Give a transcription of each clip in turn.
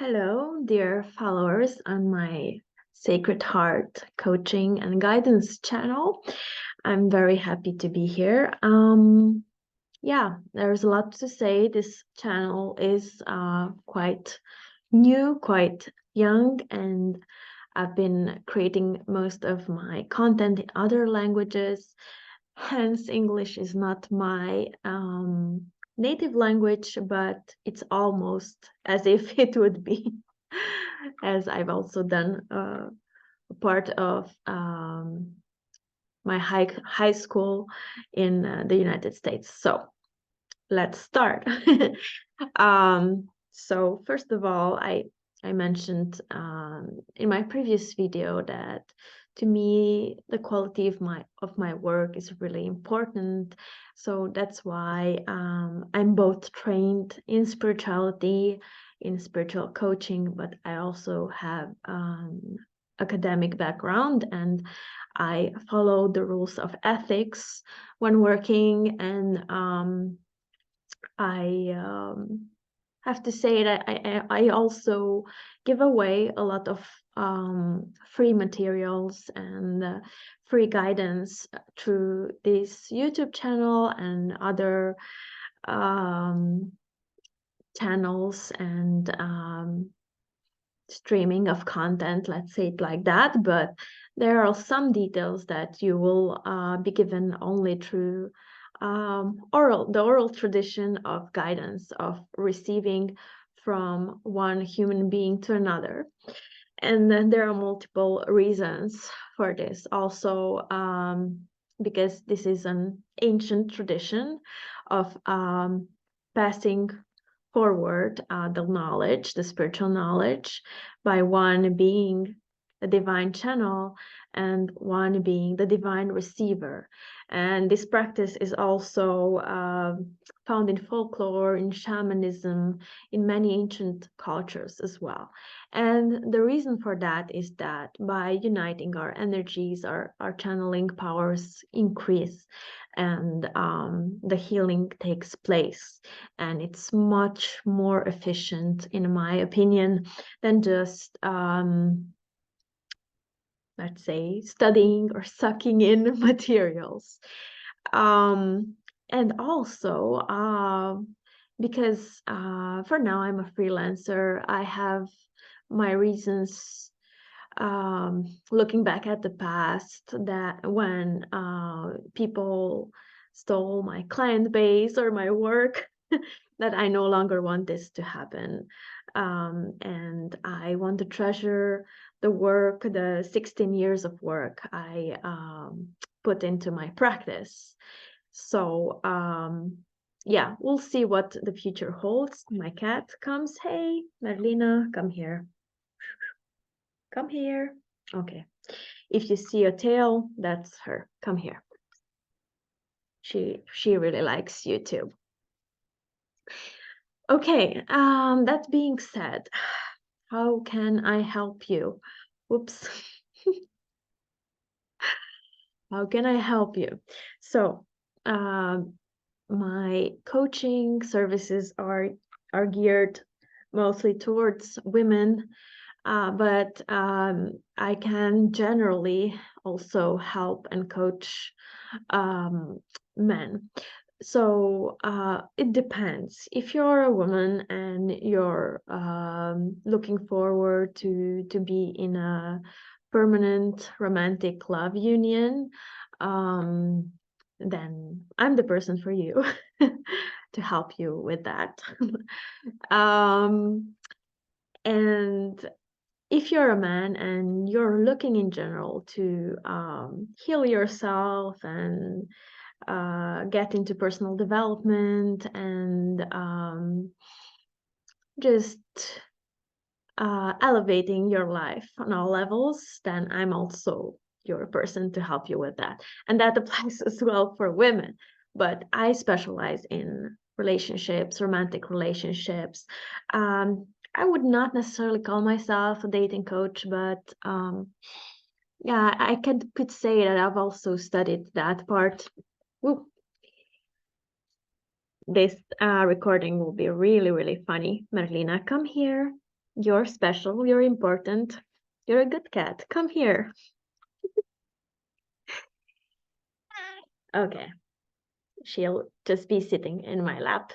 Hello, dear followers on my Sacred Heart Coaching and Guidance channel. I'm very happy to be here. Yeah, there's a lot to say. This channel is quite new, quite young, and I've been creating most of my content in other languages. Hence, English is not my native language, but it's almost as if it would be, as I've also done part of my high school in the United States. So let's start. So first of all, I mentioned in my previous video that to me the quality of my work is really important. So that's why I'm both trained in spirituality, in spiritual coaching, but I also have academic background, and I follow the rules of ethics when working, and I have to say that I also give away a lot of free materials and free guidance through this YouTube channel and other channels and streaming of content, let's say it like that. But there are some details that you will be given only through the oral tradition of guidance, of receiving from one human being to another. And then there are multiple reasons for this. Also, because this is an ancient tradition of passing forward the knowledge, the spiritual knowledge, by one being a divine channel and one being the divine receiver. And this practice is also found in folklore, in shamanism, in many ancient cultures as well. And the reason for that is that by uniting our energies, our channeling powers increase, and the healing takes place. And it's much more efficient, in my opinion, than just let's say studying or sucking in materials. And also because for now I'm a freelancer, I have my reasons looking back at the past, that when people stole my client base or my work, that I no longer want this to happen. And I want to treasure the work, the 16 years of work I put into my practice. So yeah, we'll see what the future holds. My cat comes. Hey, Merlina, come here. Come here. Okay. If you see a tail, that's her. Come here. She really likes YouTube. Okay, that being said, how can I help you? Whoops. How can I help you? So, my coaching services are geared mostly towards women, but I can generally also help and coach men. So it depends. If you're a woman and you're looking forward to be in a permanent romantic love union, then I'm the person for you to help you with that. And if you're a man and you're looking in general to heal yourself and get into personal development and just elevating your life on all levels, then I'm also your person to help you with that. And that applies as well for women. But I specialize in relationships, romantic relationships. I would not necessarily call myself a dating coach, but yeah, I could say that I've also studied that part. Woo. This recording will be really, really funny. Merlina, come here. You're special, you're important, you're a good cat. Come here. Okay, she'll just be sitting in my lap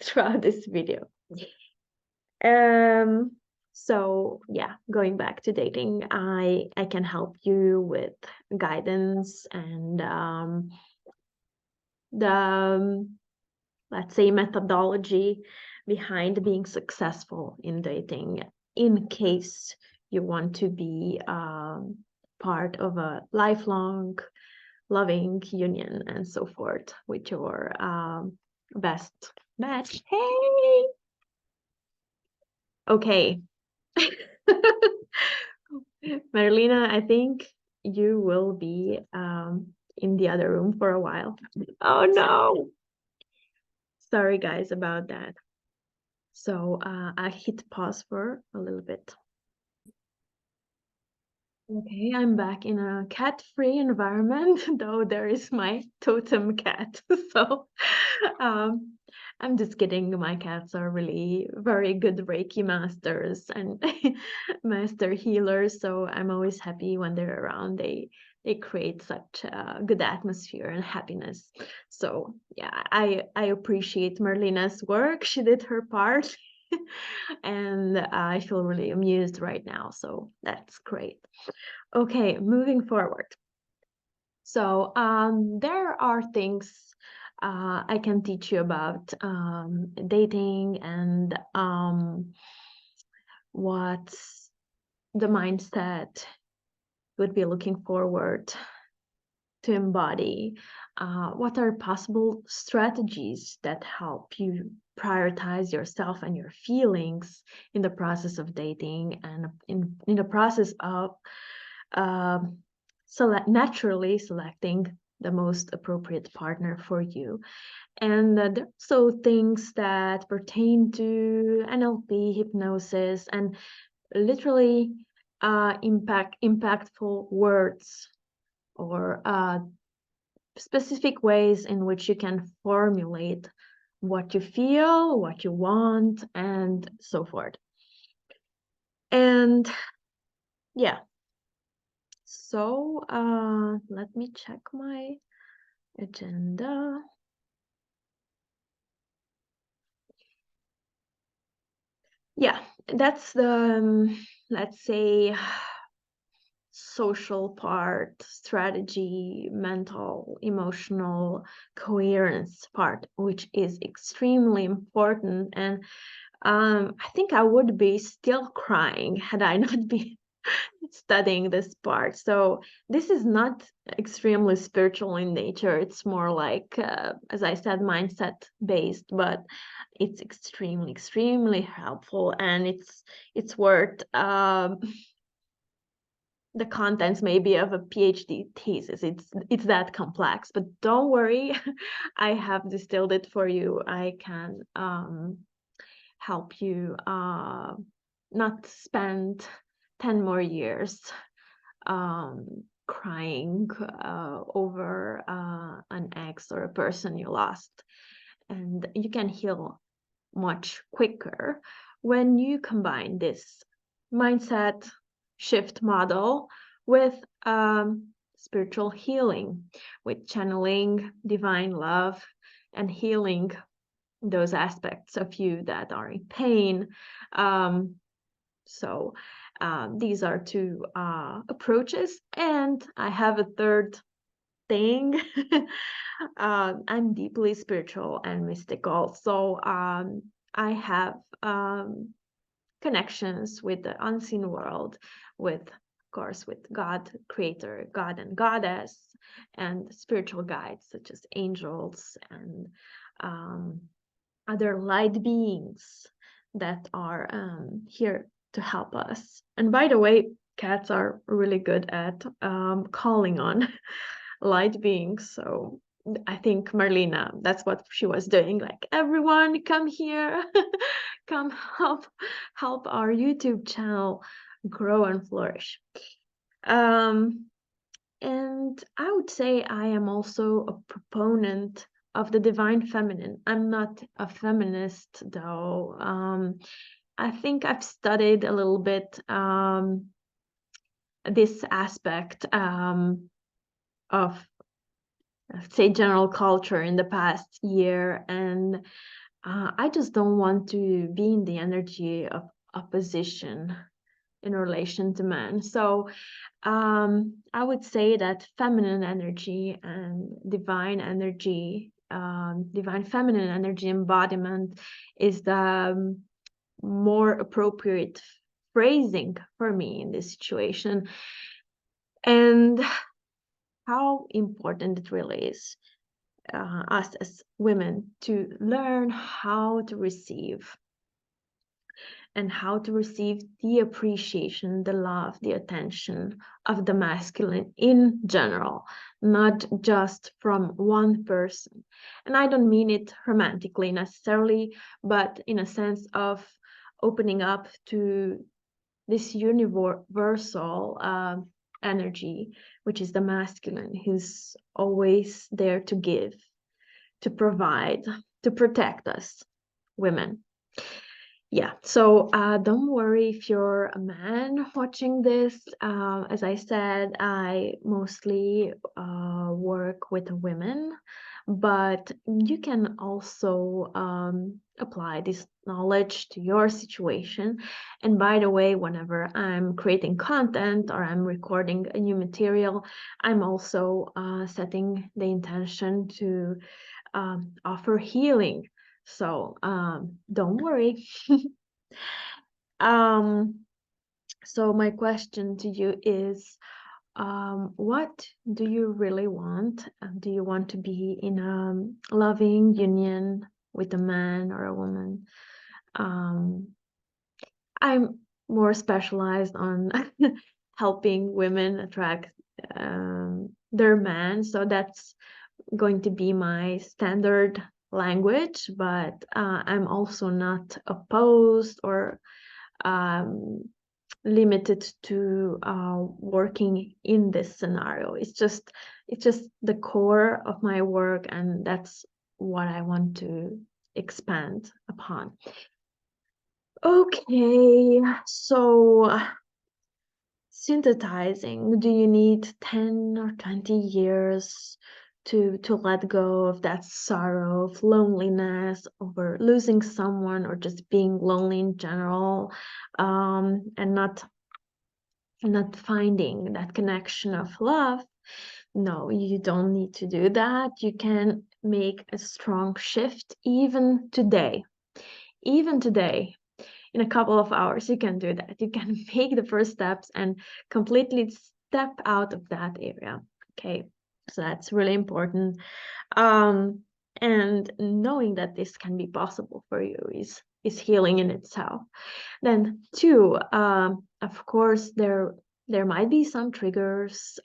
throughout this video. Um, so yeah, going back to dating, I can help you with guidance and the let's say methodology behind being successful in dating in case you want to be part of a lifelong loving union and so forth with your best match. Hey, okay. Marlena, I think you will be in the other room for a while. Oh no. Sorry guys about that. So I hit pause for a little bit. Okay, I'm back in a cat-free environment, though there is my totem cat. So um, I'm just kidding. My cats are really very good Reiki masters and master healers. So I'm always happy when they're around. They create such a good atmosphere and happiness. So yeah, I appreciate Merlina's work. She did her part. And I feel really amused right now. So that's great. Okay, moving forward. So there are things I can teach you about dating and what the mindset would be looking forward to embody. What are possible strategies that help you prioritize yourself and your feelings in the process of dating and in the process of um, naturally selecting the most appropriate partner for you. And there are also things that pertain to NLP, hypnosis, and literally impactful words or specific ways in which you can formulate what you feel, what you want, and so forth. And yeah, so let me check my agenda. Yeah, that's the, let's say, social part, strategy, mental, emotional coherence part, which is extremely important. And I think I would be still crying had I not been studying this part. So this is not extremely spiritual in nature. It's more like, as I said, mindset based, but it's extremely, extremely helpful, and it's worth the contents maybe of a PhD thesis. It's that complex, but don't worry, I have distilled it for you. I can help you not spend 10 more years crying over an ex or a person you lost. And you can heal much quicker when you combine this mindset shift model with spiritual healing, with channeling divine love and healing those aspects of you that are in pain. So these are two approaches, and I have a third thing. I'm deeply spiritual and mystical, so I have connections with the unseen world, with, of course, with God, Creator, God and Goddess, and spiritual guides such as angels and other light beings that are here to help us. And by the way, cats are really good at calling on light beings. So I think Marlena, that's what she was doing. Like, everyone, come here, come help our YouTube channel grow and flourish. And I would say I am also a proponent of the divine feminine. I'm not a feminist, though. I think I've studied a little bit this aspect of, say, general culture in the past year, and I just don't want to be in the energy of opposition in relation to men. So I would say that feminine energy and divine energy, divine feminine energy embodiment is the more appropriate phrasing for me in this situation. And how important it really is, us as women, to learn how to receive, and how to receive the appreciation, the love, the attention of the masculine in general, not just from one person. And I don't mean it romantically necessarily, but in a sense of opening up to this universal energy, which is the masculine, who's always there to give, to provide, to protect us women. Yeah, so don't worry if you're a man watching this. As I said, I mostly work with women, but you can also apply this knowledge to your situation. And by the way, whenever I'm creating content or I'm recording a new material, I'm also setting the intention to offer healing. So don't worry. um, so my question to you is, what do you really want? Do you want to be in a loving union with a man or a woman? I'm more specialized on helping women attract their man, so that's going to be my standard language, but I'm also not opposed or limited to working in this scenario. It's just the core of my work, and that's what I want to expand upon. Okay, so synthesizing, do you need 10 or 20 years to let go of that sorrow of loneliness over losing someone, or just being lonely in general, and not finding that connection of love? No, you don't need to do that. You can make a strong shift even today. Even today, in a couple of hours, you can do that. You can make the first steps and completely step out of that area. Okay, so that's really important. And knowing that this can be possible for you is healing in itself. Then two, of course, there might be some triggers.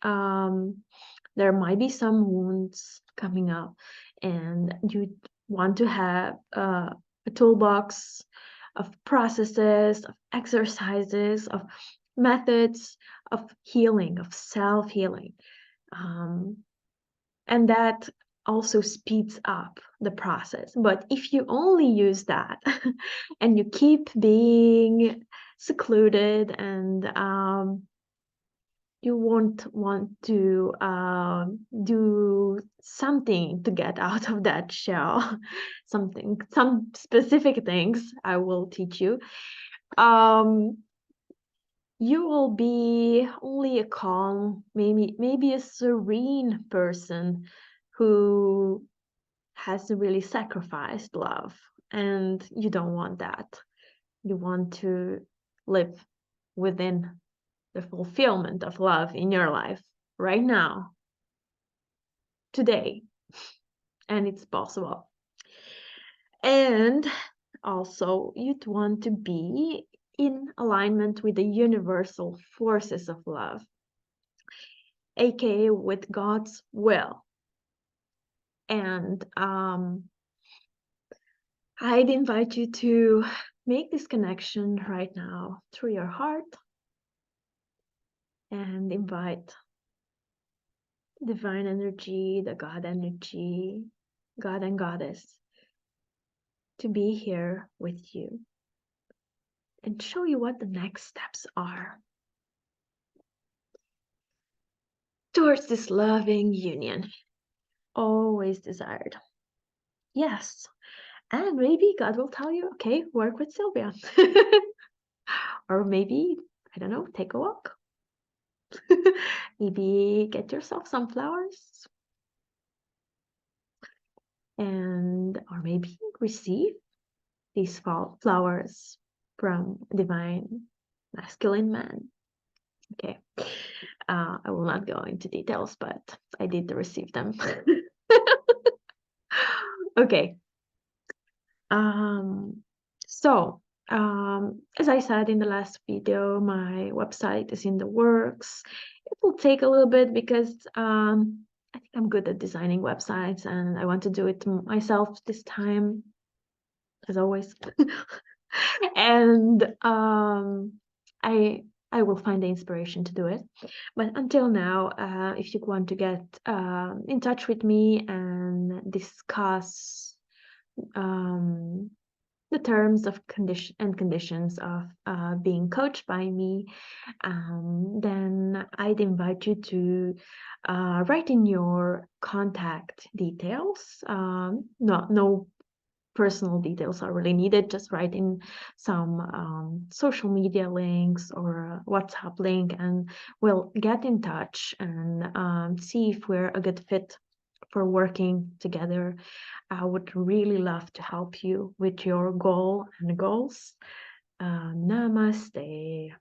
There might be some wounds coming up, and you want to have a toolbox of processes, of exercises, of methods of healing, of self-healing. And that also speeds up the process. But if you only use that and you keep being secluded, and you won't want to do something to get out of that shell, some specific things I will teach you, you will be only a calm, maybe a serene person who has really sacrificed love, and you don't want that. You want to live within the fulfillment of love in your life right now, today, and it's possible. And also, you'd want to be in alignment with the universal forces of love, aka with God's will. And I'd invite you to make this connection right now through your heart, and invite divine energy, the God energy, God and Goddess, to be here with you. and show you what the next steps are towards this loving union always desired. Yes. And maybe God will tell you, okay, work with Sylvia. Or maybe, I don't know, take a walk. Maybe get yourself some flowers. Or maybe receive these flowers from divine masculine man. Okay. I will not go into details, but I did receive them. Okay. So, as I said in the last video, my website is in the works. It will take a little bit because I think I'm good at designing websites and I want to do it myself this time, as always. And I will find the inspiration to do it. But until now, if you want to get in touch with me and discuss the terms of conditions of being coached by me, then I'd invite you to write in your contact details. No personal details are really needed. Just write in some social media links or a WhatsApp link, and we'll get in touch and see if we're a good fit for working together. I would really love to help you with your goal and goals. Namaste.